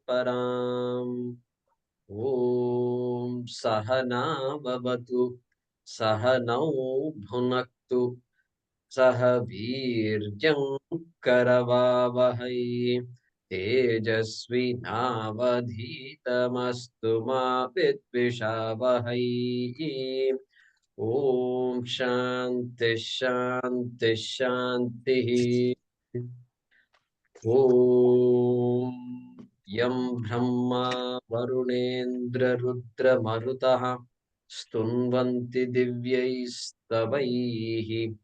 पराम् ॐ सहना भवतु सहनौ भुनक्तु सह वीर्यं करवावहै तेजस्विनावधीतमस्तु मा विद्विषावहै ॐ शान्ति शान्ति शान्तिः ॐ यं ब्रह्मा वरुणेन्द्ररुद्रमरुतः स्तुन्वन्ति दिव्यैस्तवैः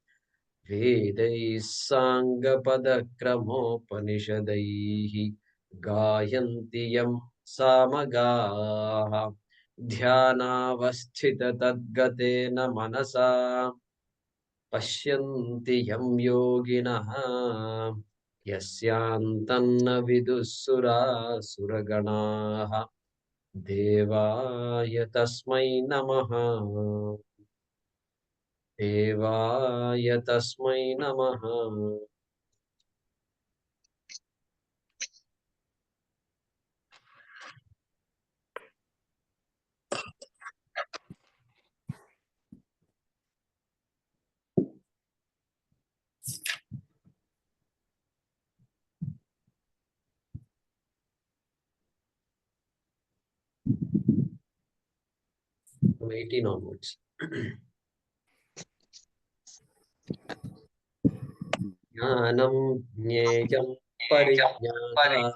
वेदैः साङ्गपदक्रमोपनिषदैः गायन्ति यं सामगाः ध्यानावस्थिततद्गतेन मनसा पश्यन्ति यं योगिनः यस्यान्तन्न विदुःसुरासुरगणाः देवाय तस्मै नमः देवाय तस्मै नमः 18 onwards. ज्ञानं ज्ञेयं परिज्ञाता.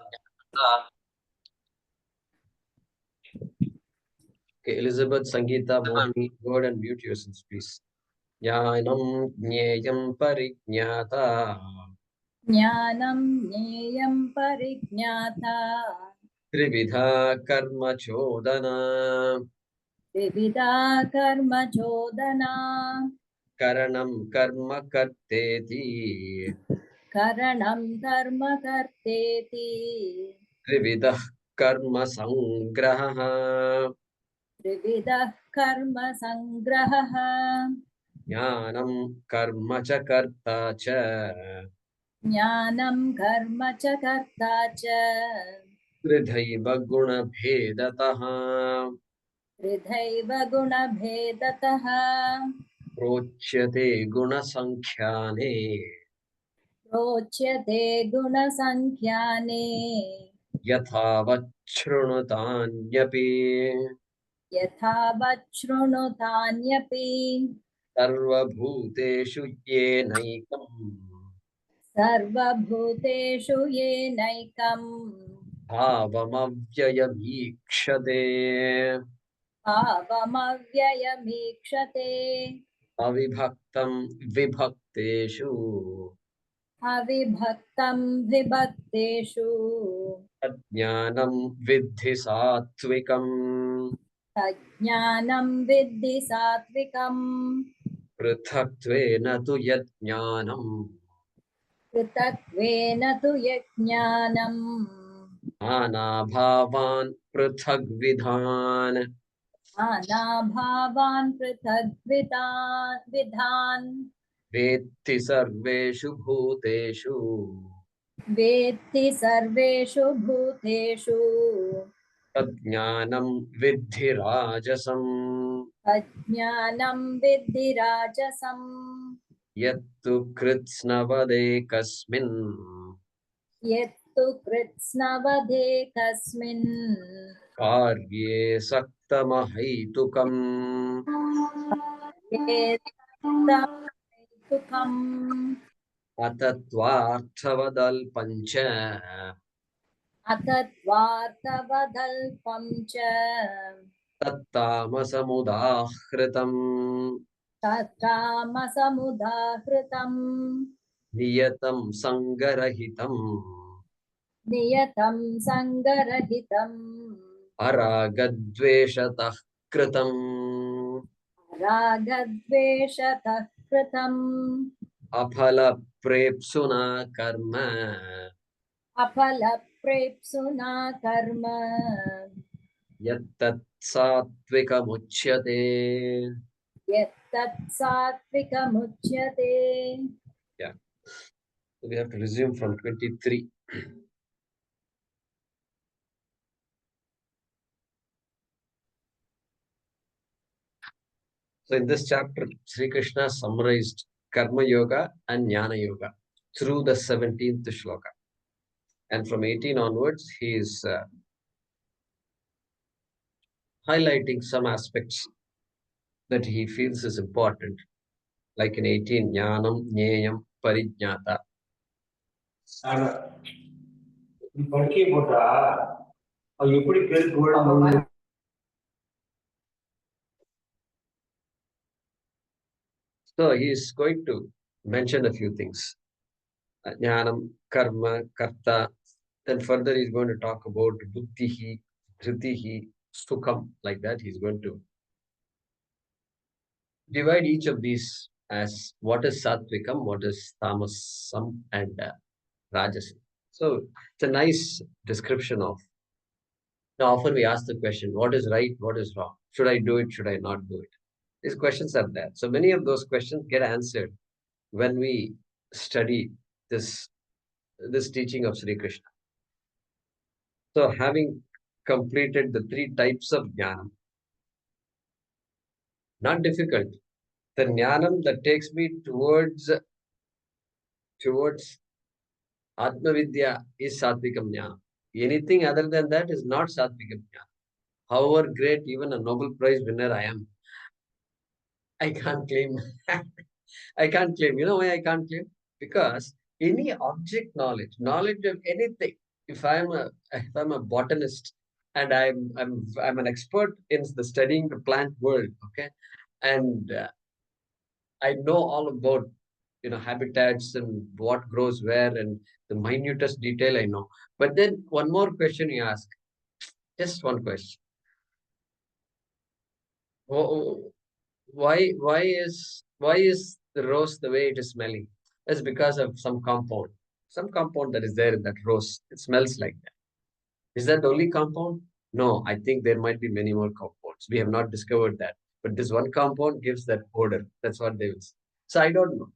Okay, Elizabeth, Sangeeta, Mohini, go ahead and mute yourselves, please. ज्ञानं ज्ञेयं परिज्ञाता. ज्ञानं ज्ञेयं परिज्ञाता. त्रिविधा कर्म चोदना. त्रिविधा कर्म चोदना. करणं कर्म कर्तेति. करणं कर्म कर्तेति. त्रिविधः कर्म संग्रहः. त्रिविधः कर्म संग्रहः. ज्ञानं कर्म च कर्ता च. ज्ञानं कर्म च कर्ता च. त्रिधैव गुणभेदतः. त्रिधैव गुणभेदतः. प्रोच्यते गुणसङ्ख्याने. प्रोच्यते गुणसङ्ख्याने. यथावच्छृणुतान्यपि. यथा वच्छृणुतान्यपि. सर्वभूतेषु येनैकम्. सर्वभूतेषु येनैकम्. भावमव्ययमीक्षते. भावमव्ययमीक्षते. अविभक्तं विभक्तेषु. अविभक्तं विभक्तेषु. अज्ञानं विद्धि सात्विकम्. तज्ज्ञानं विद्धि सात्विकम्. पृथक्त्वेन तु यज्ञानम्. पृथक्त्वेन तु यज्ञानम्. नानाभावान् पृथग्विधान्. नानाभावान् पृथग्विधान्. वेत्ति सर्वेषु भूतेषु. वेत्ति सर्वेषु भूतेषु. तज्ज्ञानं विद्धि राजसम्. अज्ञानं विद्धि राजसम्. यत्तु कृत्स्नवदेकस्मिन्. यत्तु कृत्स्नवदेकस्मिन्. कार्ये सक्तमहैतुकम्. सुखम्. अतत्त्वार्थवदल्पं च. अतत्त्वार्थवदल्पं च. तत्तामसमुदाहृतम्. तत्तामसमुदाहृतम्. नियतं सङ्गरहितम्. नियतं सङ्गरहितम्. अरागद्वेषतः कृतम्. रागद्वेषतः कृतम्. अफलप्रेप्सुना कर्म. अफलप्रेप्सुना कर्म. यत्तत् सात्विकमुच्यते. यत्तत् सात्विकमुच्यते. Yeah. So we have to resume from 23. So in this chapter, Sri Krishna summarized Karma Yoga and Jnana Yoga through the 17th shloka. And from 18 onwards, he is highlighting some aspects that he feels is important. Like in 18, Jnanam, Jneyam, Parijnata. So he is going to mention a few things. Jnanam, Karma, Karta. Then further he's going to talk about Buddhihi, Dhritihi, Sukham. Like that, he's going to divide each of these as what is Satvikam, what is Tamasam, and Rajasam. So it's a nice description of. Now, often we ask the question, what is right, what is wrong? Should I do it, should I not do it? These questions are there. So many of those questions get answered when we study this, this teaching of Sri Krishna. So having completed the three types of jnanam, not difficult. The jnanam that takes me towards Atmavidya is Satvikam jnana. Anything other than that is not Satvikam jnana. However great, even a Nobel Prize winner I am, I can't claim. I can't claim. You know why I can't claim? Because any object knowledge, knowledge of anything. If I'm a botanist and I'm an expert in the studying the plant world, okay, and I know all about habitats and what grows where and the minutest detail I know. But then one more question you ask, just one question. Wh- why is the rose the way it is smelling? It's because of some compound that is there in that rose. It smells like that. Is that the only compound? No, I think there might be many more compounds. We have not discovered that, but this one compound gives that odor. That's what they will say. So I don't know.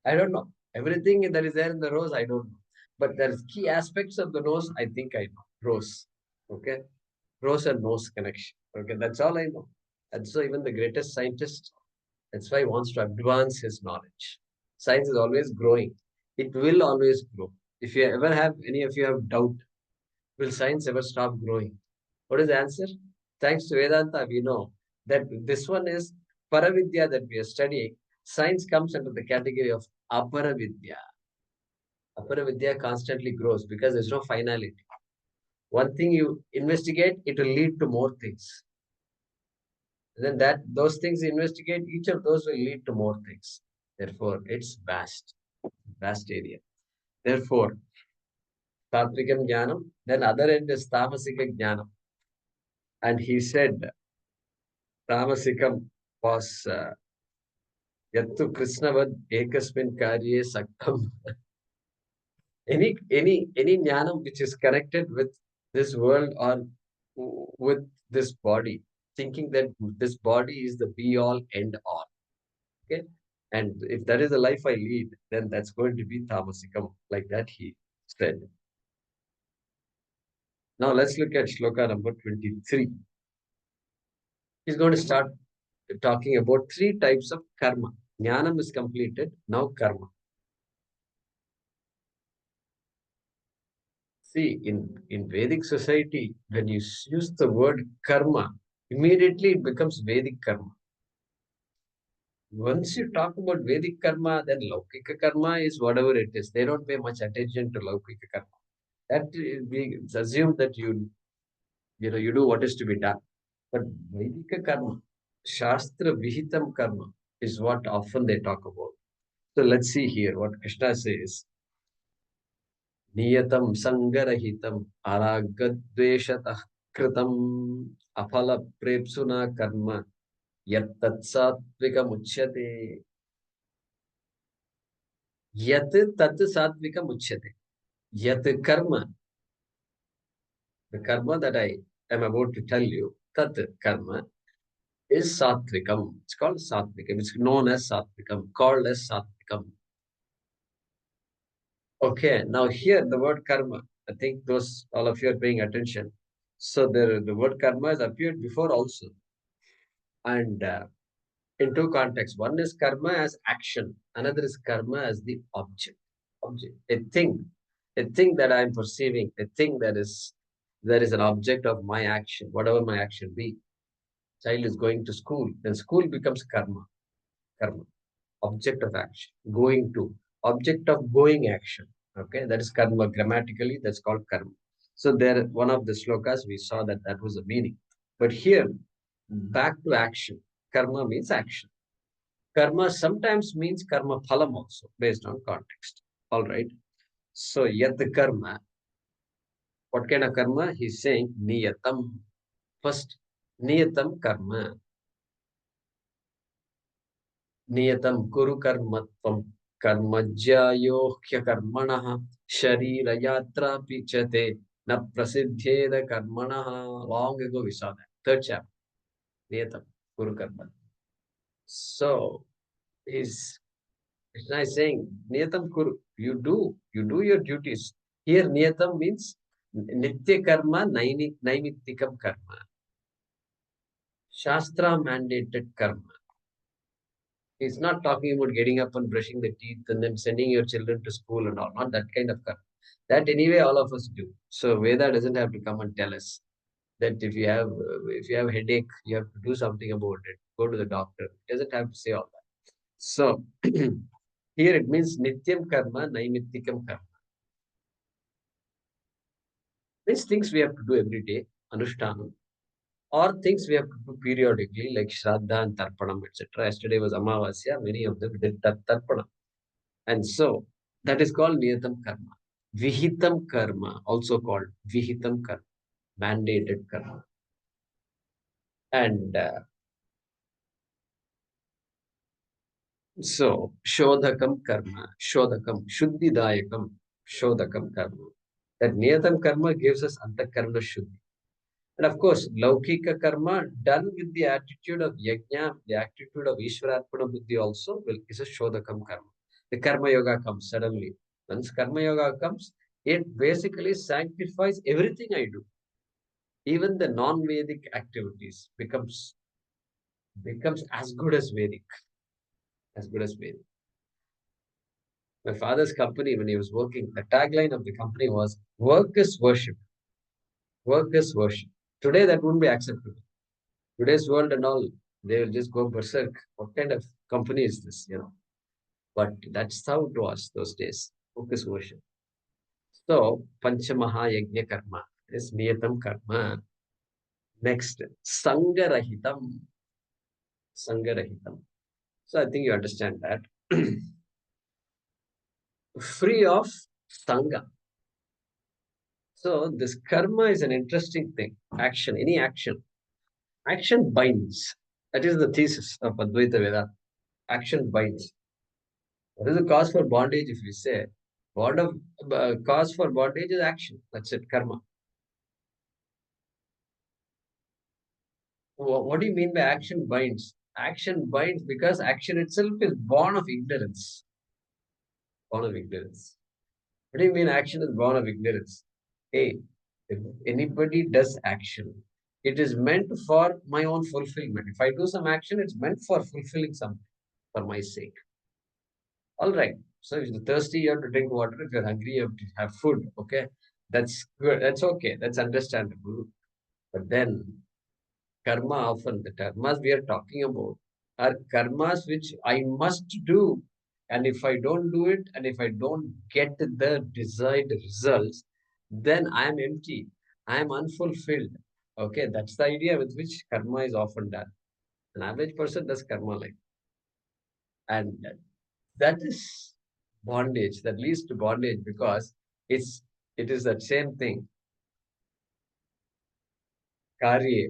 I don't know everything that is there in the rose. I don't know, but there's key aspects of the nose. I think I know rose. Okay, rose and nose connection. Okay, that's all I know. And so even the greatest scientist, that's why he wants to advance his knowledge. Science is always growing. It will always grow. If you ever have any of you have doubt, will science ever stop growing? What is the answer? Thanks to Vedanta, we know that this one is Paravidya that we are studying. Science comes under the category of Aparavidya. Aparavidya constantly grows because there's no finality. One thing you investigate, it will lead to more things. And then those things you investigate, each of those will lead to more things. Therefore, it's vast area. Therefore, Tatvikam Jnanam, then other end is Tamasika Jnanam. And he said, Tamasikam was Yattu Krishnavad Ekasmin Karye Saktam. Any jnanam which is connected with this world or with this body, thinking that this body is the be all end all. Okay. And if that is the life I lead, then that's going to be tamasikam, like that he said. Now let's look at shloka number 23. He's going to start talking about three types of karma. Jnanam is completed, now karma. See, in Vedic society, when you use the word karma, immediately it becomes Vedic karma. Once you talk about Vedic karma, then Laukika karma is whatever it is. They don't pay much attention to Laukika karma. That we assume that you do what is to be done. But Vedika karma, Shastra Vihitam karma is what often they talk about. So let's see here what Krishna says. नियतं सङ्गरहितम् अरागद्वेषतः कृतम् अफलप्रेप्सुना कर्म यत्तत् सात्विकमुच्यते यत् तत् सात्विकमुच्यते यत् karma, the karma that I am about to tell you, tat karma is satvikam. It's called satvikam. It's known as satvikam, called as satvikam. Okay, now here the word karma. I think those all of you are paying attention. So the word karma has appeared before also. And in two contexts. One is karma as action, another is karma as the object. A thing that I'm perceiving, a thing that is an object of my action, whatever my action be. Child is going to school, then school becomes karma. Karma, object of action. Going to, object of going action. Okay, that is karma. Grammatically, that's called karma. So there, one of the shlokas we saw that was the meaning. But here, back to action. Karma means action. Karma sometimes means karma phalam also, based on context. All right. So yet the karma, what kind of karma? He's saying niyatam. First, niyatam karma. नियतं कुरु कर्मत्वं कर्मज्यायो ह्यकर्मणः शरीरयात्रापि च ते न प्रसिद्धेद कर्मणः. Long ago we saw that. Third chapter. Niyatam Kuru Karma. So he's nice saying Niyatam Kuru. You do your duties. Here Niyatam means Nitya Karma, Naimittikam Karma. Shastra mandated karma. He's not talking about getting up and brushing the teeth and then sending your children to school and all. Not that kind of karma. That anyway, all of us do. So Veda doesn't have to come and tell us that if you have headache, you have to do something about it. Go to the doctor. It doesn't have to say all that. So here it means nityam karma, naimittikam karma. These things we have to do every day, anushtanam, or things we have to do periodically, like shraddha and tarpanam, etc. Yesterday was Amavasya. Many of them did tarpanam. And so that is called niyatam karma. Vihitam karma, also called vihitam karma, mandated karma. And so shodhakam karma, shodhakam, shuddhidayakam, shodhakam karma. That niyatam karma gives us antakarna shuddhi. And of course, laukika karma done with the attitude of yajna, the attitude of Ishwararpana buddhi also is a shodhakam karma. The karma yoga comes suddenly. Once karma yoga comes, it basically sanctifies everything I do. Even the non-Vedic activities becomes as good as Vedic. As good as Vedic. My father's company, when he was working, the tagline of the company was work is worship. Work is worship. Today that wouldn't be acceptable. Today's world and all, they will just go berserk. What kind of company is this, But that's how it was those days. Work is worship. So, Panchamaha Yajna Karma is Niyatam Karma. Next, Sangarahitam. Sangarahitam. So I think you understand that. Free of Sangha. So this karma is an interesting thing. Action, any action. Action binds. That is the thesis of Advaita Vedanta. Action binds. What is the cause for bondage if we say? Cause for bondage is action. That's it, karma. What do you mean by action binds? Action binds because action itself is born of ignorance. Born of ignorance. What do you mean action is born of ignorance? Hey, if anybody does action, it is meant for my own fulfillment. If I do some action, it's meant for fulfilling something for my sake. All right. So if you're thirsty, you have to drink water. If you're hungry, you have to have food. Okay. That's good. That's okay. That's understandable. But then karma, often the karmas we are talking about are karmas which I must do. And if I don't do it, and if I don't get the desired results, then I am empty. I am unfulfilled. Okay, that's the idea with which karma is often done. An average person does karma like, and that is bondage. That leads to bondage because it is that same thing. Karye.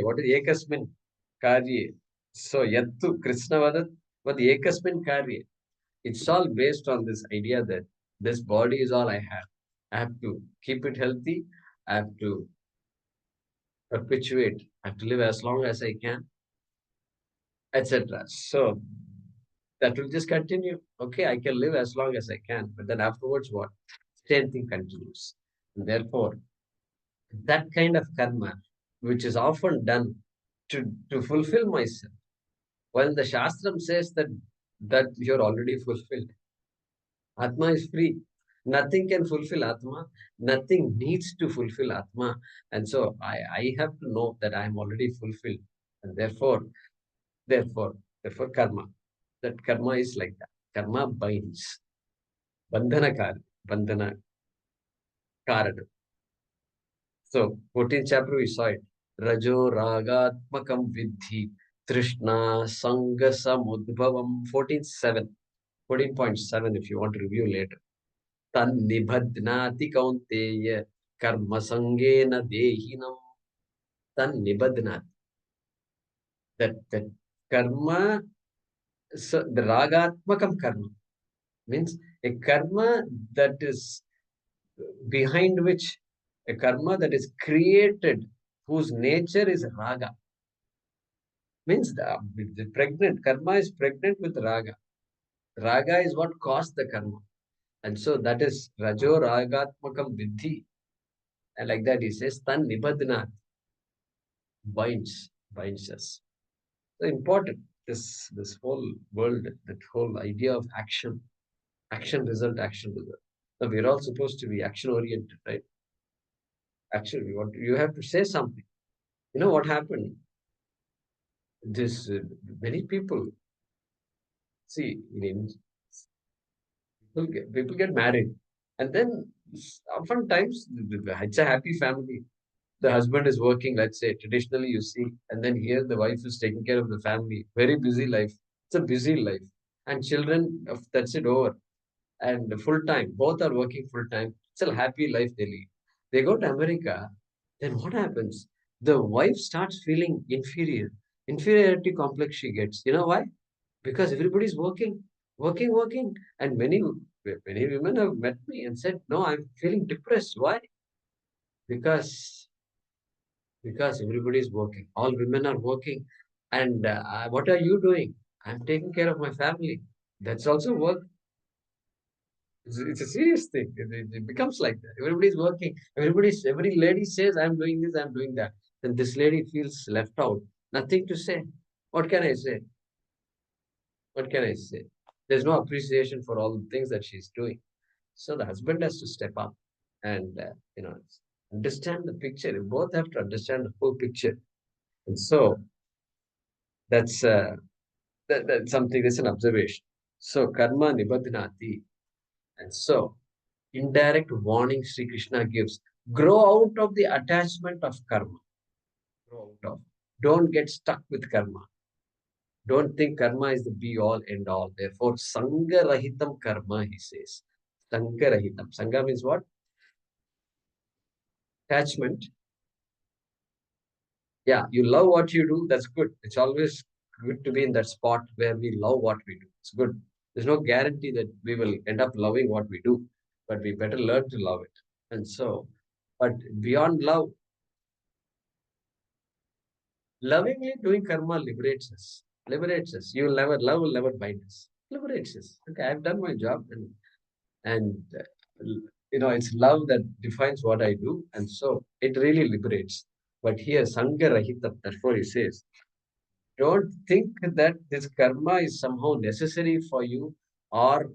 What is ekasmin karye? So yattu Krishna vadat, but ekasmin karye. It's all based on this idea that this body is all I have. I have to keep it healthy. I have to perpetuate. I have to live as long as I can, etc. So that will just continue. Okay, I can live as long as I can, but then afterwards, what? Same thing continues. And therefore, that kind of karma, which is often done to fulfill myself, While the Shastram says that you're already fulfilled. Atma is free. Nothing can fulfill Atma. Nothing needs to fulfill Atma. And so I have to know that I am already fulfilled. And therefore, karma. That karma is like that. Karma binds. Bandhana karana. So, 14th chapter we saw it. Rajo ragatmakam vidhi trishna sanga samudbhavam. 14.7 if you want to review later. Tan nibadnati kaunteya karma sangena dehinam. Tan nibadnati. That karma, so the ragatmakam karma means a karma that is behind which, a karma that is created, whose nature is raga. Means the pregnant, karma is pregnant with raga. Raga is what caused the karma. And so that is Rajo Ragatmakam Vidhi. And like that he says, Tan Nibadnat binds us. So important, this whole world, that whole idea of action, action result, action result. Now we're all supposed to be action oriented, right? Action, you have to say something. You know what happened? This many people see in people get married, and then oftentimes it's a happy family. The husband is working, let's say, traditionally you see, and then here the wife is taking care of the family. Very busy life. It's a busy life. And children, that's it over. And full time, both are working full time. It's a happy life they lead. They go to America, then what happens? The wife starts feeling inferior. Inferiority complex she gets. You know why? Because everybody's working. And many women have met me and said, no, I'm feeling depressed. Why? Because everybody is working. All women are working. And what are you doing? I'm taking care of my family. That's also work. It's a serious thing. It becomes like that. Everybody's working. Every lady says, I'm doing this, I'm doing that. Then this lady feels left out. Nothing to say. What can I say? What can I say? There's no appreciation for all the things that she's doing. So the husband has to step up and understand the picture. You both have to understand the whole picture. And so that's that's something. That's an observation. So karma nibadnati, and so indirect warning Sri Krishna gives: grow out of the attachment of karma. Grow out of. Don't get stuck with karma. Don't think karma is the be all end all. Therefore, sanga rahitam karma, he says. Sanga rahitam. Sanga means what? Attachment. Yeah, you love what you do, that's good. It's always good to be in that spot where we love what we do. It's good. There's no guarantee that we will end up loving what we do, but we better learn to love it. And so, but beyond love, lovingly doing karma liberates us. Liberates us. You will never, love will never bind us. Liberates us. Okay, I've done my job, and it's love that defines what I do, and so it really liberates. But here, Sangha Rahitam, that's what he says. Don't think that this karma is somehow necessary for you, or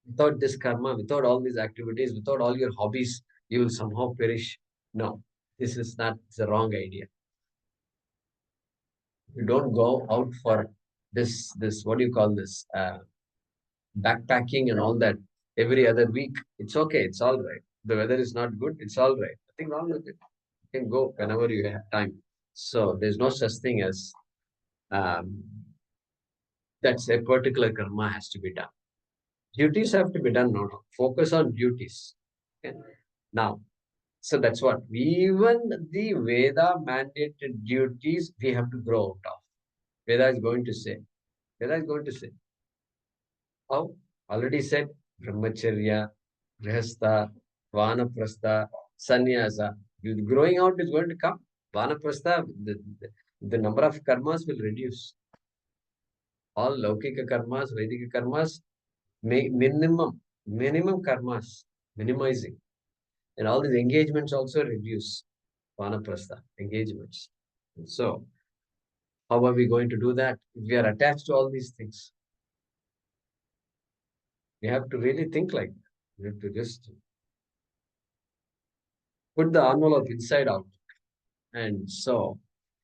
without this karma, without all these activities, without all your hobbies, you will somehow perish. No, this is not the wrong idea. You don't go out for this what do you call this? Backpacking and all that every other week. It's okay, it's all right. The weather is not good, it's all right. Nothing wrong with it. You can go whenever you have time. So there's no such thing as um, that's a particular karma has to be done. Duties have to be done. No, no. Focus on duties. Okay? Now, so that's what. Even the Veda mandated duties we have to grow out of. Veda is going to say. Veda is going to say. How? Already said Brahmacharya, Grihastha, Vanaprastha, Sannyasa. Growing out is going to come. Vanaprastha, the number of karmas will reduce. All Laukika karmas, Vedika karmas, minimum karmas, minimizing. And all these engagements also reduce. Vanaprastha, engagements. So, How are we going to do that if we are attached to all these things? We have to really think like that. We have to just put the envelope inside out. And so,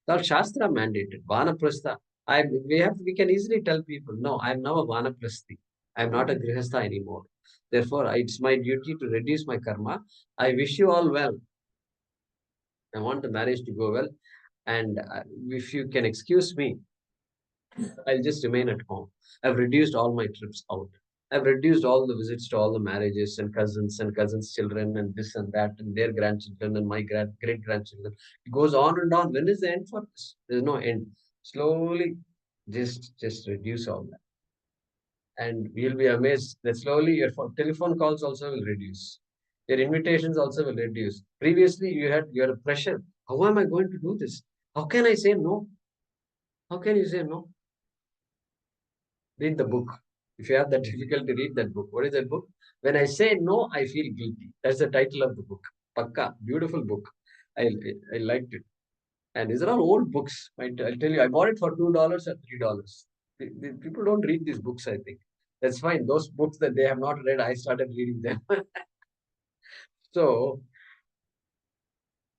the Shastra mandated Vanaprastha. We can easily tell people, no, I'm now a Vanaprasthi. I'm not a Grihastha anymore. Therefore, it's my duty to reduce my karma. I wish you all well. I want the marriage to go well. And if you can excuse me, I'll just remain at home. I've reduced all my trips out. I've reduced all the visits to all the marriages and cousins' children and this and that and their grandchildren and my great grandchildren. It goes on and on. When is the end for this? There's no end. Slowly, just reduce all that, and you'll be amazed that slowly your telephone calls also will reduce. Your invitations also will reduce. Previously, you had your pressure. How am I going to do this? How can I say no? How can you say no? Read the book. If you have that difficulty, read that book. What is that book? When I say no, I feel guilty. That's the title of the book. Pakka, beautiful book. I liked it. And these are all old books. I'll tell you, I bought it for $2 or $3. People don't read these books, I think. That's fine. Those books that they have not read, I started reading them. So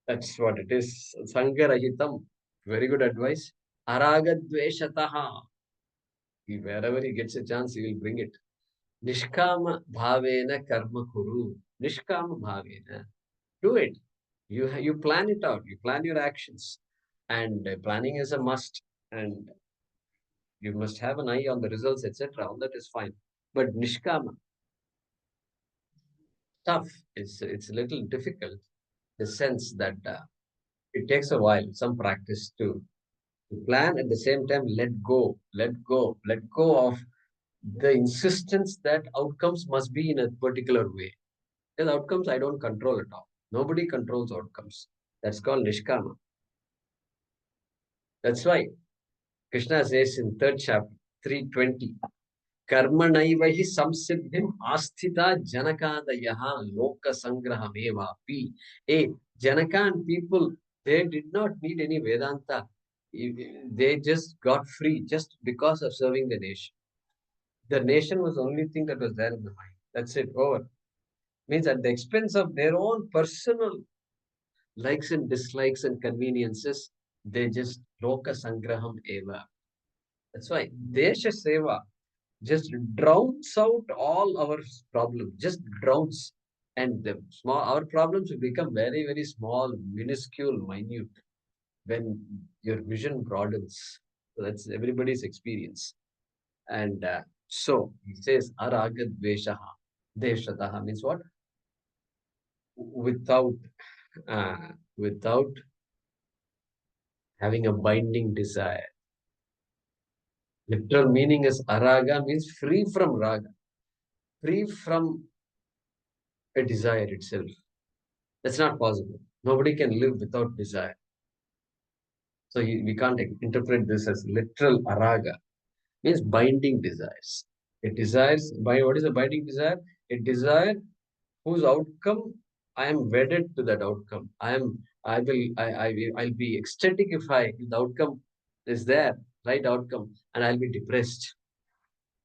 that's what it is. Sangarahitam. Very good advice. Aragadveshataha. Wherever he gets a chance, he will bring it. Nishkama bhavena karma kuru. Nishkama bhavena. Do it. You plan it out. You plan your actions. And planning is a must. And you must have an eye on the results, etc. All that is fine. But nishkama, tough. It's a little difficult. The sense that it takes a while, some practice to plan at the same time. Let go of the insistence that outcomes must be in a particular way. Because outcomes I don't control at all. Nobody controls outcomes. That's called nishkama. That's why Krishna says in third chapter, 320, कर्मणैव हि संसिद्धिम आस्थिता जनकादयः loka sangrahamevapi. Hey, Janaka and people, they did not need any Vedanta. They just got free just because of serving the nation. The nation was the only thing that was there in the mind. That's it, over. Means at the expense of their own personal likes and dislikes and conveniences, they just loka sangraham eva. That's why Desha Seva just drowns out all our problems, just drowns. And our problems will become very, very small, minuscule, minute when your vision broadens. So that's everybody's experience. And so he says, Aragad Veshaha, Deshataha means what? Without without having a binding desire. Literal meaning is araga means free from raga, free from a desire itself. That's not possible. Nobody can live without desire. So we can't interpret this as literal araga. Means binding desires. It desires by what is a binding desire? A desire whose outcome I am wedded to that outcome. I'll be ecstatic if the outcome is there, right outcome, and I'll be depressed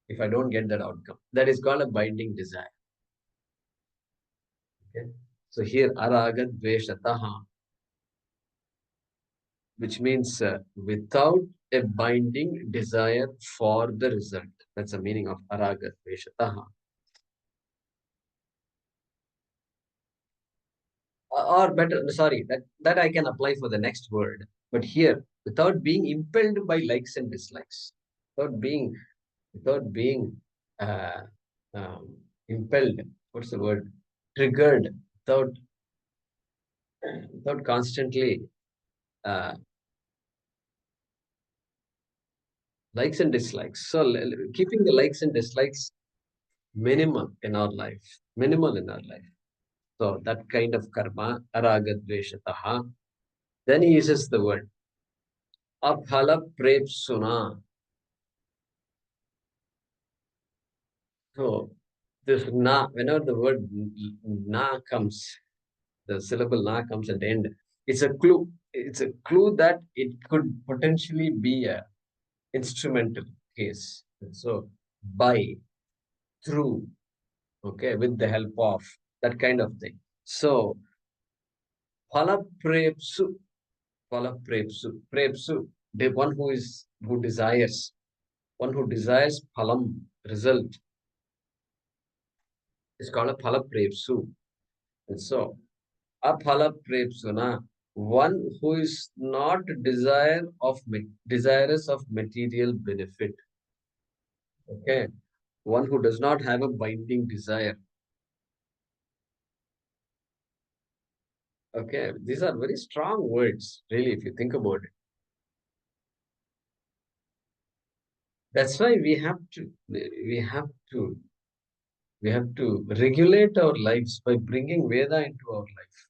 if I don't get that outcome. That is called a binding desire. Okay. So here araga dveshataha, which means without a binding desire for the result. That's the meaning of araga dveshataha. Or better, sorry, that I can apply for the next word. But here, without being impelled by likes and dislikes, without being without being uh, impelled. What's the word? Triggered. Without constantly uh, likes and dislikes. So keeping the likes and dislikes minimal in our life. Minimal in our life. So that kind of karma, aragadveshataha. Then he uses the word aphala prepsuna. So this na, whenever the word na comes, the syllable na comes at the end. It's a clue. It's a clue that it could potentially be a instrumental case. So by, through, okay, with the help of, that kind of thing. So phalaprepsu, phalaprepsu, the one who desires, one who desires phalam, result, is called a phalaprepsu. And so aphala one who is not desirous of material benefit. Okay, one who does not have a binding desire. Okay, these are very strong words, really, if you think about it. That's why we have to regulate our lives by bringing Veda into our life,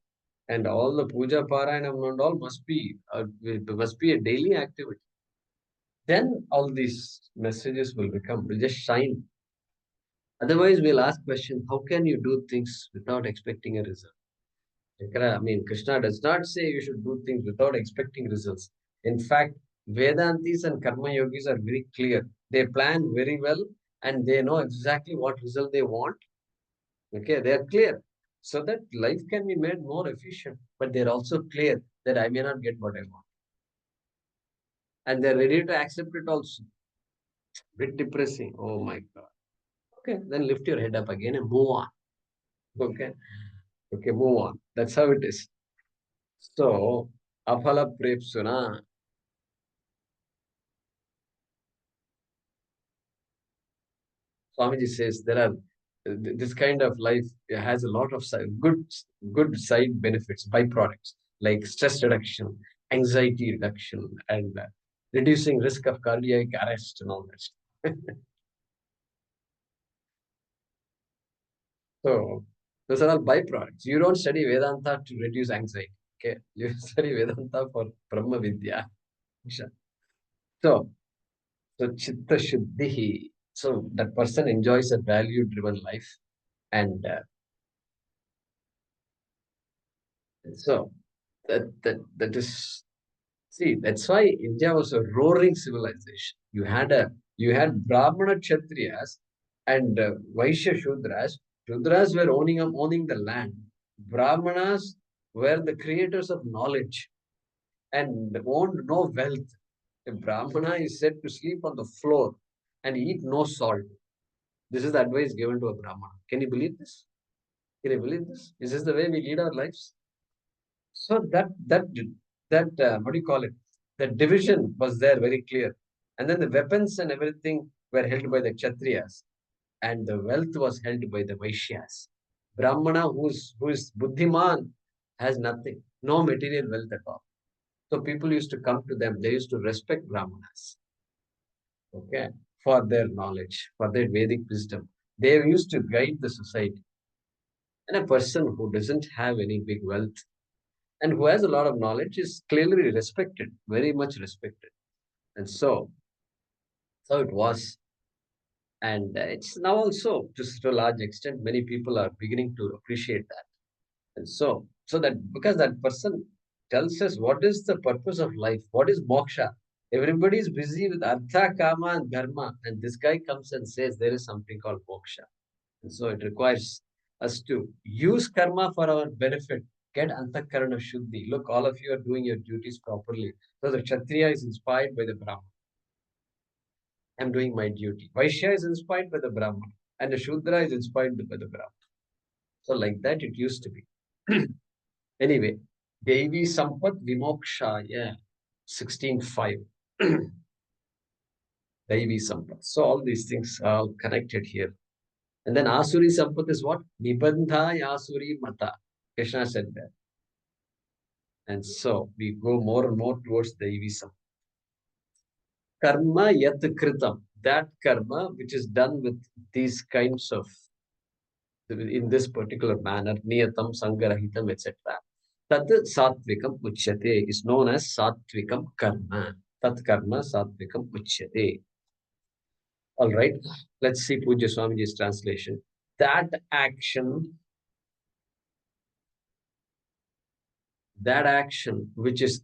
and all the puja, paranam, and all must be a daily activity. Then all these messages will just shine. Otherwise, we'll ask question: how can you do things without expecting a result? I mean, Krishna does not say you should do things without expecting results. In fact, Vedantis and Karma Yogis are very clear. They plan very well and they know exactly what result they want. Okay, they are clear. So that life can be made more efficient. But they're also clear that I may not get what I want. And they're ready to accept it also. Bit depressing. Oh my God. Okay, then lift your head up again and move on. Okay. Okay, move on. That's how it is. So, aphala prepsuna. Swamiji says there are this kind of life has a lot of good side benefits, byproducts like stress reduction, anxiety reduction, and reducing risk of cardiac arrest and all that. So those are all byproducts. You don't study Vedanta to reduce anxiety. Okay, you study Vedanta for Brahma Vidya. Sure. So chitta shuddhi. So that person enjoys a value-driven life, and so that is, see, that's why India was a roaring civilization. You had Brahmana Kshatriyas and Vaishya Shudras. Shudras were owning the land. Brahmanas were the creators of knowledge and owned no wealth. A Brahmana is said to sleep on the floor and eat no salt. This is the advice given to a Brahmana. Can you believe this? Can you believe this? Is this the way we lead our lives? So that what do you call it? The division was there very clear, and then the weapons and everything were held by the Kshatriyas, and the wealth was held by the Vaishyas. Brahmana, who is buddhiman, has nothing, no material wealth at all. So people used to come to them. They used to respect Brahmanas, okay, for their knowledge, for their Vedic wisdom. They used to guide the society. And a person who doesn't have any big wealth and who has a lot of knowledge is clearly respected, very much respected. And so it was. And it's now also, to a large extent, many people are beginning to appreciate that. And so that because that person tells us what is the purpose of life, what is moksha. Everybody is busy with artha, kama, and dharma. And this guy comes and says there is something called moksha. And so it requires us to use karma for our benefit. Get antakarana shuddhi. Look, all of you are doing your duties properly. So the Kshatriya is inspired by the Brahman. I'm doing my duty. Vaishya is inspired by the Brahman. And the Shudra is inspired by the Brahman. So like that it used to be. Anyway, Devi Sampat Vimoksha, yeah, 16.5. Devi Sampat. So all these things are connected here. And then Asuri Sampat is what? Nibandha Asuri Mata. Krishna said that. And so we go more and more towards the Devisam. Karma yat kritam. That karma which is done with these kinds of, in this particular manner, niyatam, sangarahitam, etc. Tat satvikam uchyate is known as satvikam karma. Tat karma satvikam uchyate. All right, let's see Pujya Swamiji's translation. that action which is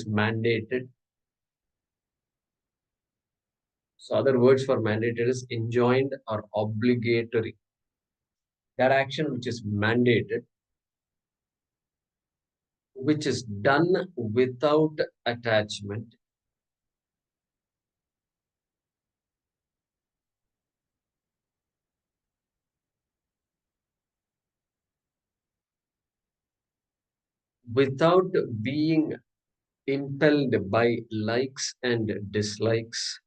mandated. So other words for mandated is enjoined or obligatory. That action which is mandated, which is done without attachment, without being impelled by likes and dislikes,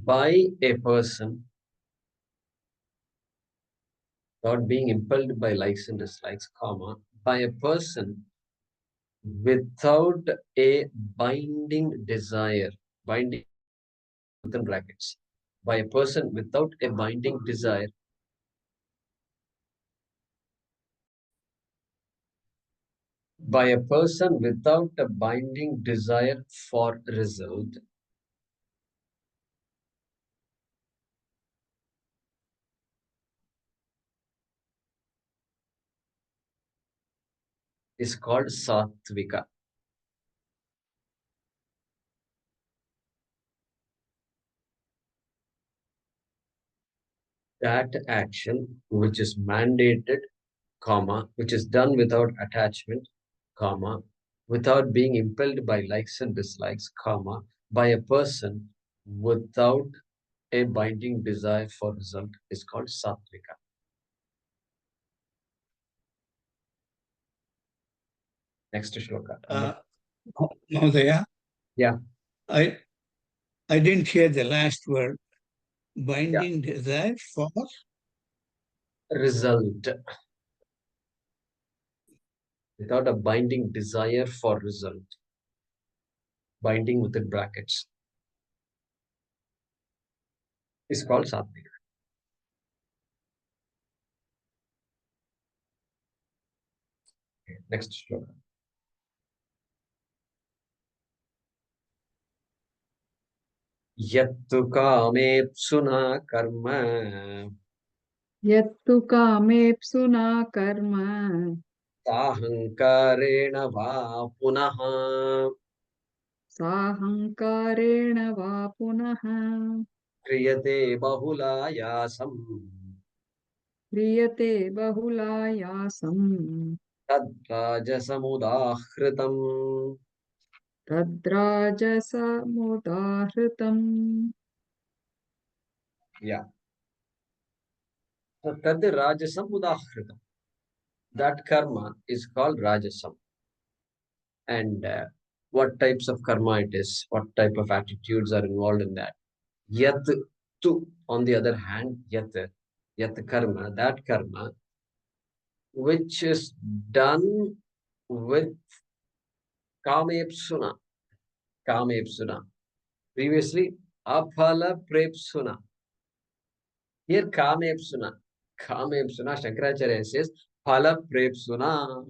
by a person, without being impelled by likes and dislikes, comma, by a person without a binding desire, binding within brackets, by a person without a binding desire, by a person without a binding desire for result, is called sattvika. That action which is mandated, comma, which is done without attachment, comma, without being impelled by likes and dislikes, comma, by a person without a binding desire for result is called sattvika. Next shloka. Mahodaya, Yeah. I didn't hear the last word. Binding desire for Result. Without a binding desire for result. Binding within brackets is called sattvika. Okay, next shloka. Yattu kamepsuna karma यत्तु कामेप्सुना कर्म साहंकारेण वा पुनः साहङ्कारेण वा पुनः क्रियते बहुलायासम् क्रियते बहुलायासम् तद्राजसमुदाहृतम्. तद्राजसमुदाहृतम्. Yeah. So tad rajasam udahritam. That karma is called rajasam. And what types of karma it is, what type of attitudes are involved in that. Yat tu, on the other hand, yat karma, that karma, which is done with kamepsuna, kamepsuna. Previously, aphala prepsuna. Here, kamepsuna. Kamepsuna, Shankaracharya says, phala prepsuna.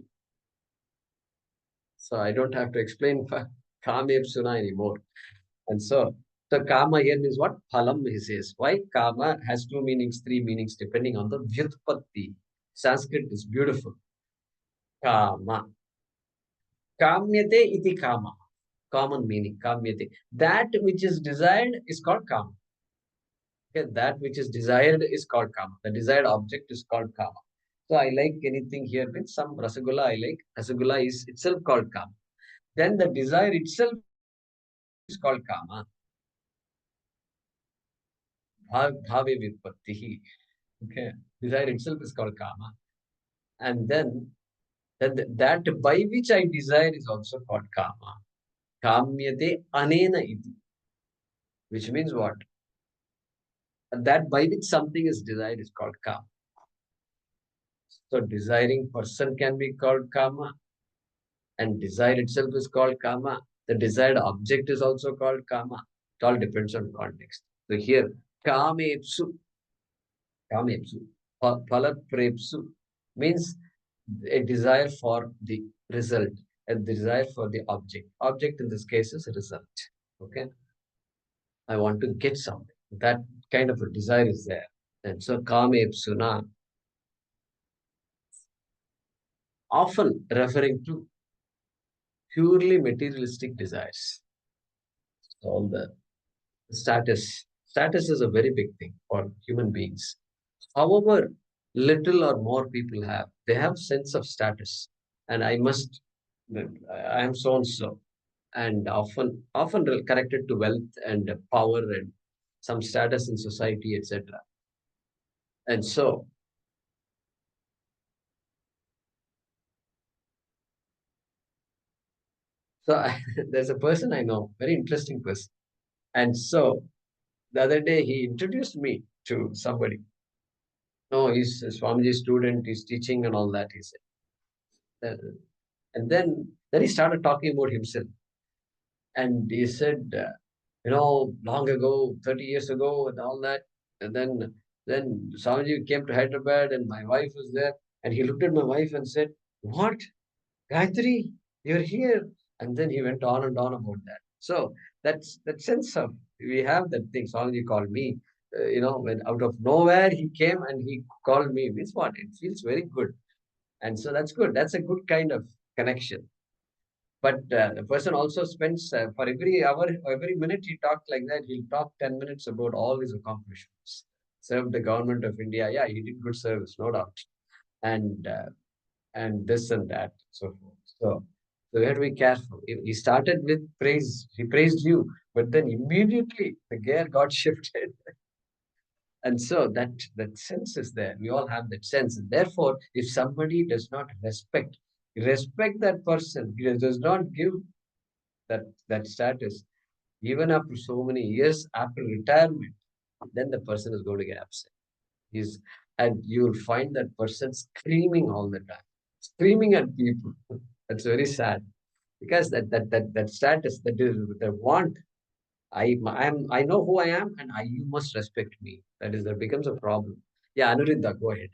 So I don't have to explain kamepsuna anymore. And so kama here means what? Phalam, he says. Why? Kama has two meanings, three meanings, depending on the vyutpatti. Sanskrit is beautiful. Kama. Kamyate iti kama. Common meaning, kamyate. That which is desired is called kama. Okay, that which is desired is called kama. The desired object is called kama. So I like anything here with some rasagula I like. Rasagula is itself called kama. Then the desire itself is called kama. Bhave vyutpatti. Okay, desire itself is called kama. And then that by which I desire is also called kama. Kamyate anena iti. Which means what? That by which something is desired is called kama. So desiring person can be called kama, and desire itself is called kama. The desired object is also called kama. It all depends on context. So here, kamepsu, kamepsu, Phala prepsu means a desire for the result, a desire for the object. Object in this case is a result. Okay. I want to get something. That kind of a desire is there. And so kame psuna, often referring to purely materialistic desires. All the status. Status is a very big thing for human beings. However little or more people have, they have sense of status. And I am so and so. And often connected to wealth and power and some status in society, etc. And there's a person I know, very interesting person. And so the other day he introduced me to somebody. No, he's a Swamiji's student, he's teaching and all that, he said. And then he started talking about himself. And he said, long ago, 30 years ago, and all that. And then Swamiji came to Hyderabad, and my wife was there. And he looked at my wife and said, "What, Gayatri, you're here?" And then he went on and on about that. So that's that sense of we have that thing. Swamiji called me. When out of nowhere he came and he called me. Means what? It feels very good, and so that's good. That's a good kind of connection. But the person also spends for every hour, every minute he talked like that, he'll talk 10 minutes about all his accomplishments. Served the government of India. Yeah, he did good service, no doubt. And this and that, so forth. So we have to be careful. He started with praise. He praised you, but then immediately the gear got shifted. And so that sense is there. We all have that sense. And therefore, if somebody does not respect that person, he does not give that status, even after so many years after retirement, then the person is going to get upset. He's and you'll find that person screaming all the time, screaming at people. That's very sad because that status, that is the want. I know who I am, and you must respect me. That becomes a problem. Yeah, Anurinda, go ahead.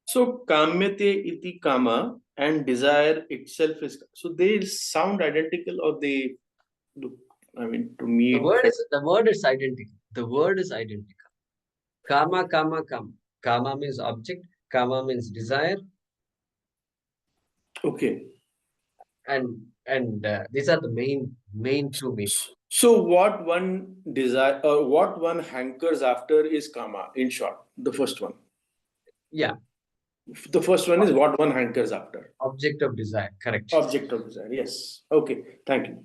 So kamyate iti kama and desire itself is, so they sound identical, or they look, I mean, to me. The word is identical. The word is identical. Kama, kama, kama. Kama means object. Kama means desire. Okay. And these are the main two meanings. So what one desire or what one hankers after is kama, in short, the first one. Yeah. The first one is what one hankers after. Object of desire, correct. Object of desire, yes. Okay, thank you.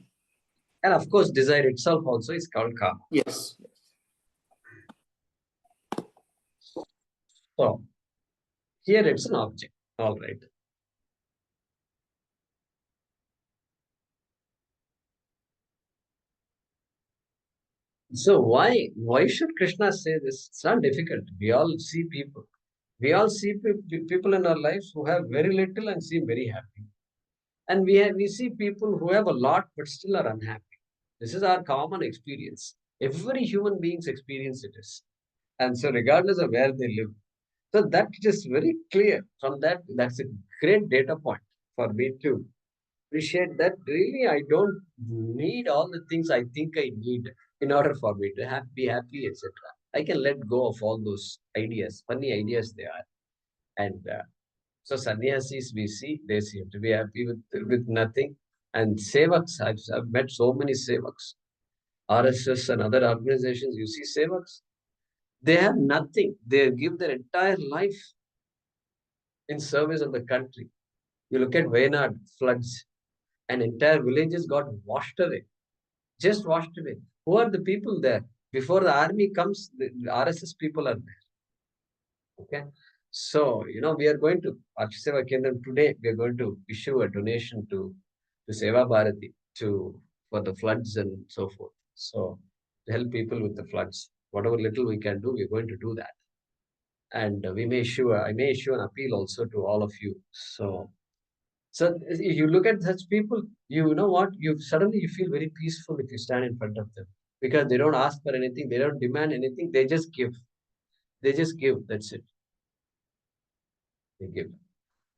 And of course, desire itself also is called kama. Yes. So here it's an object, all right. So why should Krishna say this? It's not difficult. We all see people. We all see people in our lives who have very little and seem very happy. And we see people who have a lot but still are unhappy. This is our common experience. Every human being's experience it is. And so regardless of where they live. So that is very clear. From that's a great data point for me to appreciate that really I don't need all the things I think I need in order for me to be happy, etc. I can let go of all those ideas, funny ideas they are. And so sannyasis we see, they seem to be happy with nothing. And sevaks, I've met so many sevaks, RSS and other organizations, you see sevaks, they have nothing. They give their entire life in service of the country. You look at Wayanad floods, and entire villages got washed away, just washed away. Who are the people there? Before the army comes, the RSS people are there. Okay. So, we are going to, Seva Kendram today, we are going to issue a donation to Seva Bharati for the floods and so forth. So, to help people with the floods, whatever little we can do, we're going to do that. And I may issue an appeal also to all of you. So if you look at such people, you know what? You feel very peaceful if you stand in front of them because they don't ask for anything, they don't demand anything, they just give. They just give, that's it. They give.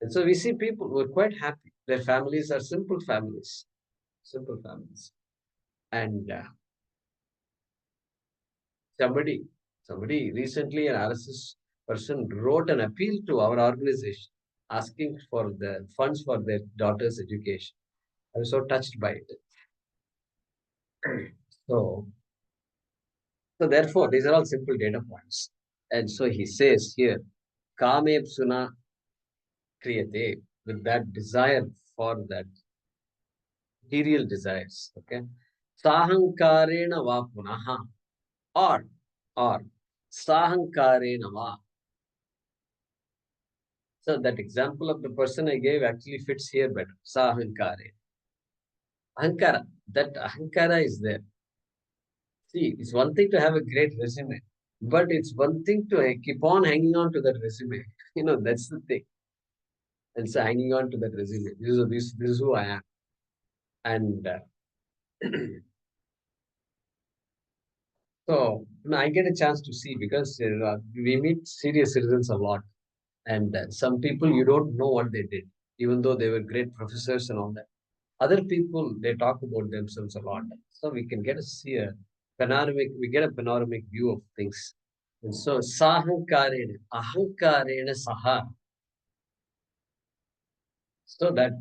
And so we see people who are quite happy. Their families are simple families. Simple families. And somebody recently, an RSS person wrote an appeal to our organization asking for the funds for their daughter's education. I was so touched by it. So therefore, these are all simple data points. And so he says here, Kame Psuna Kriyate, with that desire for that material desires. Okay. Sahankarena va punaha. Or Sahankarena va. So that example of the person I gave actually fits here better. Sahankare. Ahankara. That ahankara is there. See, it's one thing to have a great resume, but it's one thing to keep on hanging on to that resume. That's the thing. And so hanging on to that resume. This is who I am. And so I get a chance to see because we meet serious citizens a lot. And some people, you don't know what they did, even though they were great professors and all that. Other people, they talk about themselves a lot. So we can get we get a panoramic view of things. And so, sahankarena, ahankarena saha. So that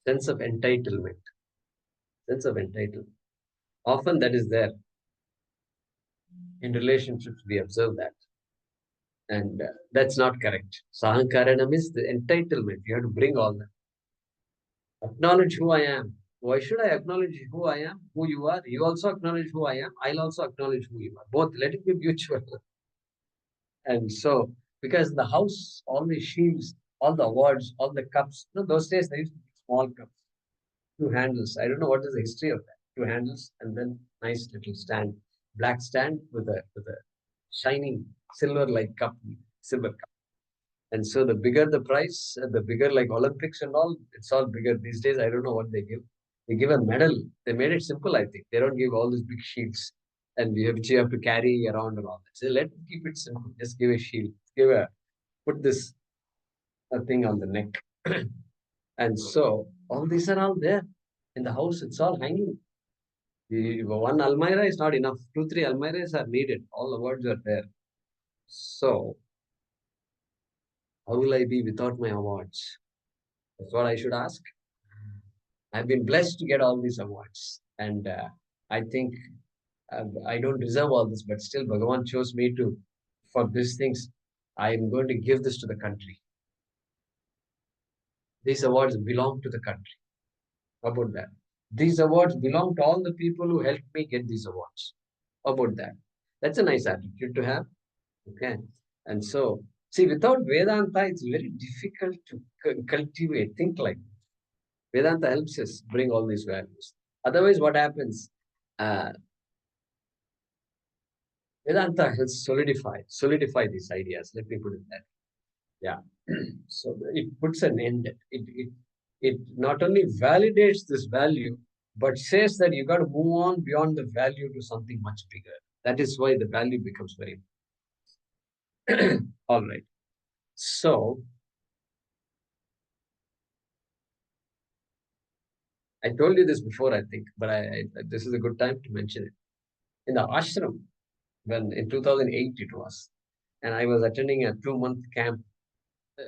sense of entitlement. Often that is there. In relationships, we observe that. And that's not correct. Sahankarena means the entitlement. You have to bring all that. Acknowledge who I am. Why should I acknowledge who I am, who you are? You also acknowledge who I am. I'll also acknowledge who you are. Both. Let it be mutual. And so, because the house always shields all the awards, all the cups. Those days they used to be small cups, two handles. I don't know what is the history of that. Two handles and then nice little stand, black stand with a shining silver-like cup, silver cup. And so the bigger the prize, the bigger like Olympics and all, it's all bigger. These days, I don't know what they give. They give a medal. They made it simple, I think. They don't give all these big shields and which you have to carry around and all that. So let them keep it simple. Just give a shield. Put this thing on the neck. And so all these are all there in the house. It's all hanging. One almirah is not enough. 2-3 almirahs are needed. All the awards are there. So how will I be without my awards? That's what I should ask. I've been blessed to get all these awards. And I think I don't deserve all this, but still Bhagavan chose me for these things. I am going to give this to the country. These awards belong to the country. How about that? These awards belong to all the people who helped me get these awards. How about that? That's a nice attitude to have. Okay. And so, see, without Vedanta, it's very difficult to cultivate, think like this. Vedanta helps us bring all these values. Otherwise, what happens? Vedanta helps solidify these ideas. Let me put it that. Yeah. So it puts an end. It not only validates this value, but says that you got to move on beyond the value to something much bigger. That is why the value becomes very important. All right. So I told you this before, I think, but this is a good time to mention it. In the ashram, when in 2008 it was, and I was attending a 2-month camp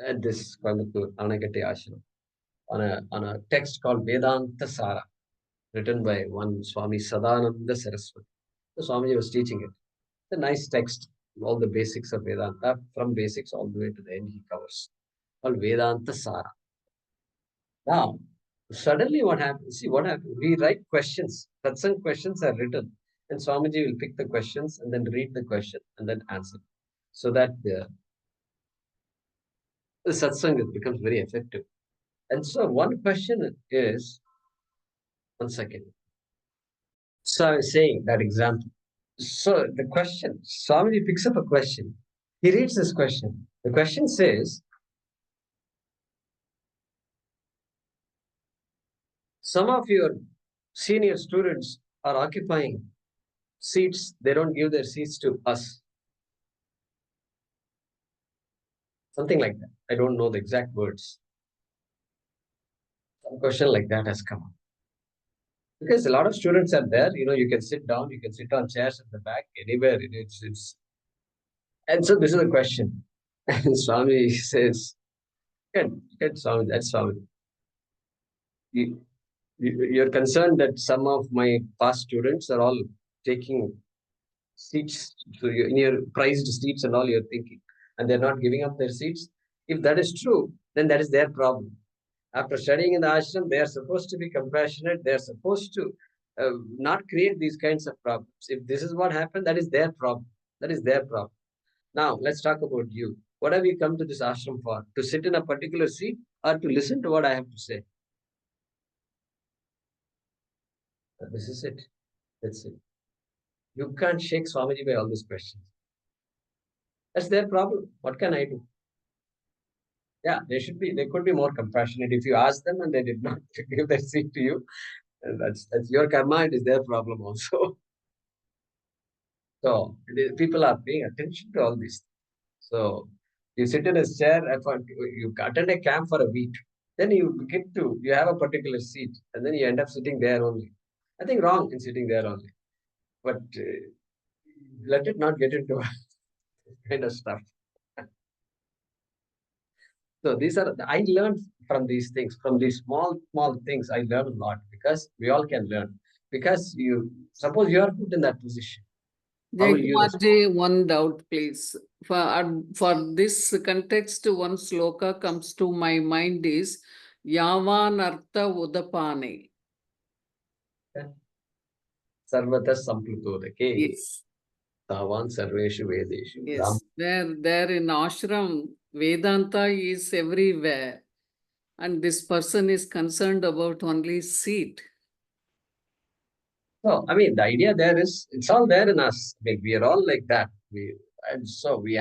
at this Coimbatore Anagate ashram on a text called Vedanta Sara, written by one Swami Sadananda Saraswati. The Swamiji was teaching it. It's a nice text, all the basics of Vedanta, from basics all the way to the end he covers, called Vedanta Sara. Now, suddenly what happens? See, what happens? We write questions. Satsang questions are written. And Swamiji will pick the questions and then read the question and then answer. So that the satsang becomes very effective. And so one question is, one second. So I was saying that example. So the question, Swamiji picks up a question. He reads this question. The question says, some of your senior students are occupying seats. They don't give their seats to us. Something like that. I don't know the exact words. Some question like that has come up. Because a lot of students are there, you can sit down, you can sit on chairs at the back, anywhere. And so this is a question. And Swami says, good Swami, that's Swami. You're concerned that some of my past students are all taking seats, so in your prized seats and all, you're thinking, and they're not giving up their seats. If that is true, then that is their problem. After studying in the ashram, they are supposed to be compassionate. They are supposed to not create these kinds of problems. If this is what happened, that is their problem. That is their problem. Now, let's talk about you. What have you come to this ashram for? To sit in a particular seat or to listen to what I have to say? This is it. That's it. You can't shake Swamiji by all these questions. That's their problem. What can I do? Yeah, they could be more compassionate. If you ask them and they did not give their seat to you, that's your karma. It is their problem also. So people are paying attention to all these things. So you sit in a chair, you attend a camp for a week, then you have a particular seat, and then you end up sitting there only. Nothing wrong in sitting there only, but let it not get into kind of stuff. So I learned from these things, from these small things. I learned a lot because we all can learn. Because suppose you are put in that position. How will you respond? Jay, one doubt, please. For this context, one sloka comes to my mind is Yavan Artha Udapane. Sarvata Samplutodake. Yes. Tavan Sarveshu Vedeshu. Yes. There in ashram, Vedanta is everywhere. And this person is concerned about only seat. So, I mean, the idea there is, it's all there in us. I mean, we are all like that. And so we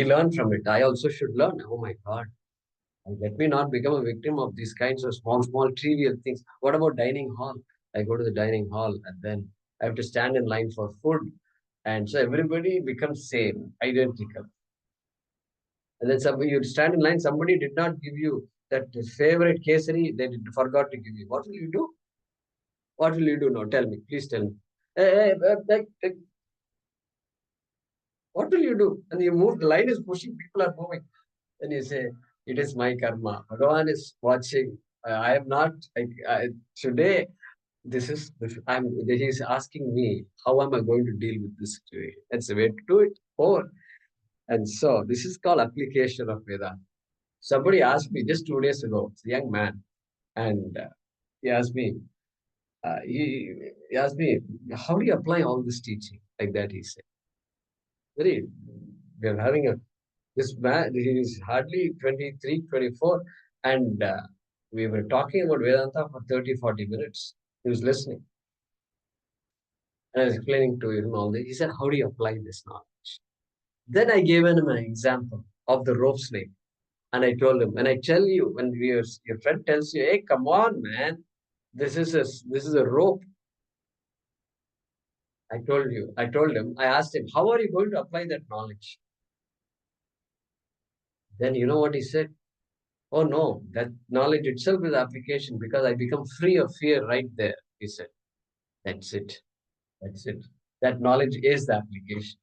learn from it. I also should learn. Oh my God. Let me not become a victim of these kinds of small, trivial things. What about dining hall? I go to the dining hall and then I have to stand in line for food. And so everybody becomes same, identical. And then you stand in line, somebody did not give you that favorite kesari, they forgot to give you. What will you do? What will you do now? Tell me. Please tell me. What will you do? And you move, the line is pushing, people are moving. Then you say, it is my karma. Bhagavan is watching. I am not, today, he is asking me, how am I going to deal with this situation? That's the way to do it. And so, this is called application of Vedanta. Somebody asked me just 2 days ago, it's a young man, and he asked me, how do you apply all this teaching? Like that, he said. We are having this man, he is hardly 23, 24, and we were talking about Vedanta for 30, 40 minutes. He was listening. And I was explaining to him all this. He said, how do you apply this knowledge? Then I gave him an example of the rope snake. And I told him, and I tell you, when your friend tells you, hey, come on, man, this is a rope. I told him, I asked him, how are you going to apply that knowledge? Then you know what he said? Oh no, that knowledge itself is application because I become free of fear right there, he said. That's it. That's it. That knowledge is the application.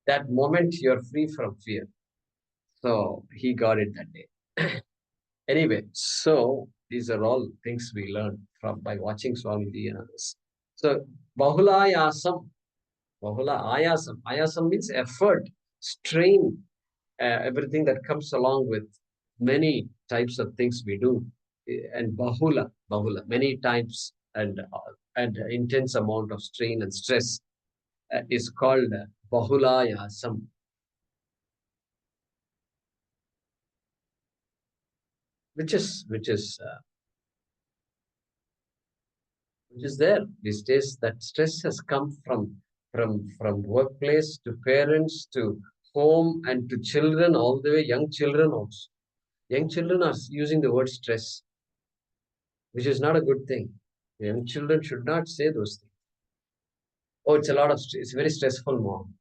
That moment you're free from fear. So he got it that day. Anyway, so these are all things we learn by watching Swamiji and others. So Bahulayasam. Ayasam means effort, strain, everything that comes along with many types of things we do. And bahula, many times and intense amount of strain and stress is called bahulayasam. Which is there these days. That stress has come from workplace to parents to home and to children, all the way young children also. Young children are using the word stress, which is not a good thing. Young children should not say those things. Oh, it's a very stressful, mom.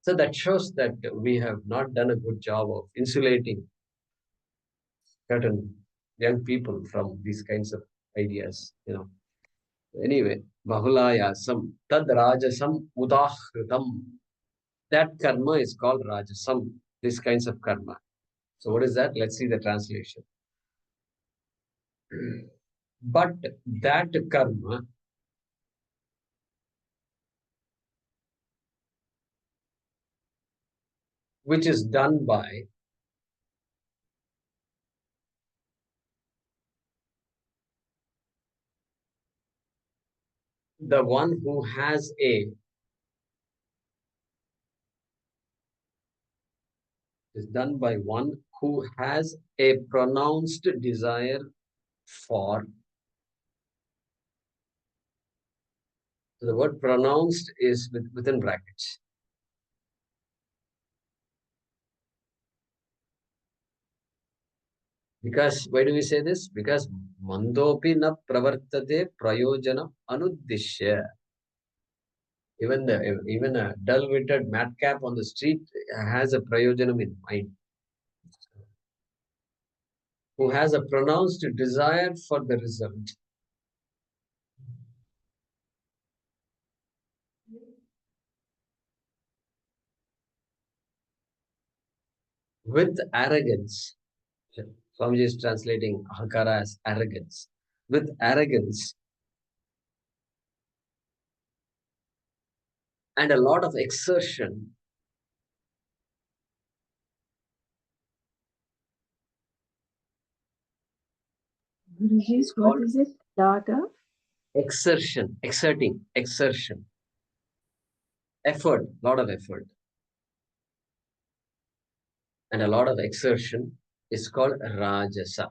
So that shows that we have not done a good job of insulating certain young people from these kinds of ideas, Anyway, bahulayasam, tad rajasam udahritam. That karma is called rajasam, these kinds of karma. So what is that? Let's see the translation. But that karma which is done by the one who has is done by one who has a pronounced desire for. So the word pronounced is within brackets. Because why do we say this? Because mandopi na pravartate prayojanam anuddishya. Even a dull-witted madcap on the street has a prayojanam in mind. Who has a pronounced desire for the result. With arrogance. Swamiji is translating ahankara as arrogance. With arrogance and a lot of exertion, What is it? Daughter? exertion, exertion, effort, lot of effort, and a lot of exertion is called rajasa.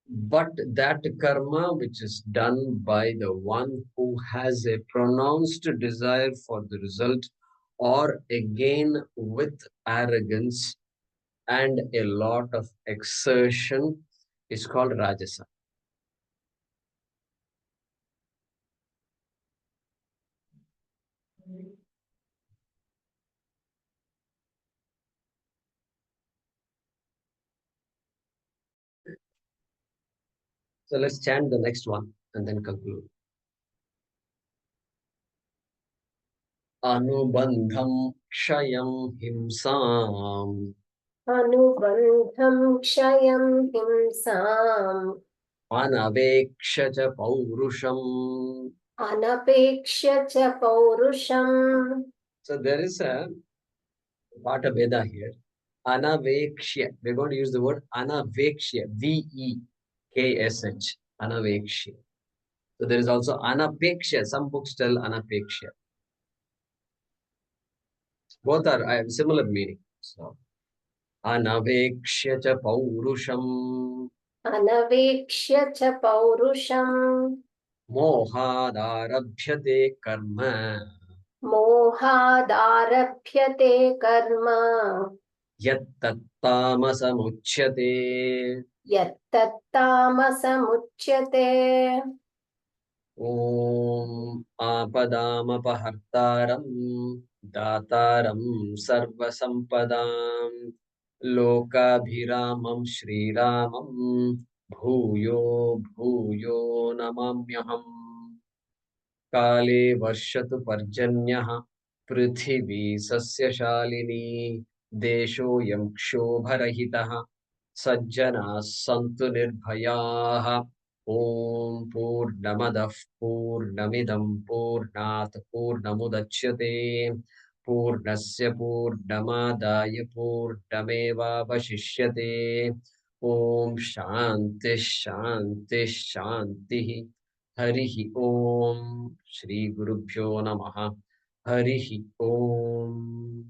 But that karma which is done by the one who has a pronounced desire for the result, or again with arrogance and a lot of exertion, is called rajasa. So let's chant the next one and then conclude. Anubandham kshayam himsam Anubandham kshayam himsam anaveksha cha paurusham. anapeksha cha paurusham. So there is a Pata Veda here. Anavekshya. We're going to use the word anavekshya. Veksh. Anavekshya. So there is also anapeksha. Some books tell anapeksha. Both are similar meaning. So anavekshya cha paurusham Anaveksha cha paurusham mohadarabhyate karma mohadarabhyate karma yattattamasamuchyate. yattattamasamuchyate. Om apadamapahartaram dataram sarvasampadam lokabhiramam shriramam bhuyo bhuyo namamyaham. Kale varshatu parjanyah prithvi sasyashalini desho yam kshobharahitah sajjana santu nirbhayaah. Om Purnamadah Purnamidam Purnat Purnamudachyate Purnasya Purnamadaya Purnameva Vashishyate. Om Shanti Shanti Shanti. Harihi Om. Shri Gurubhyo Namaha. Harihi Om.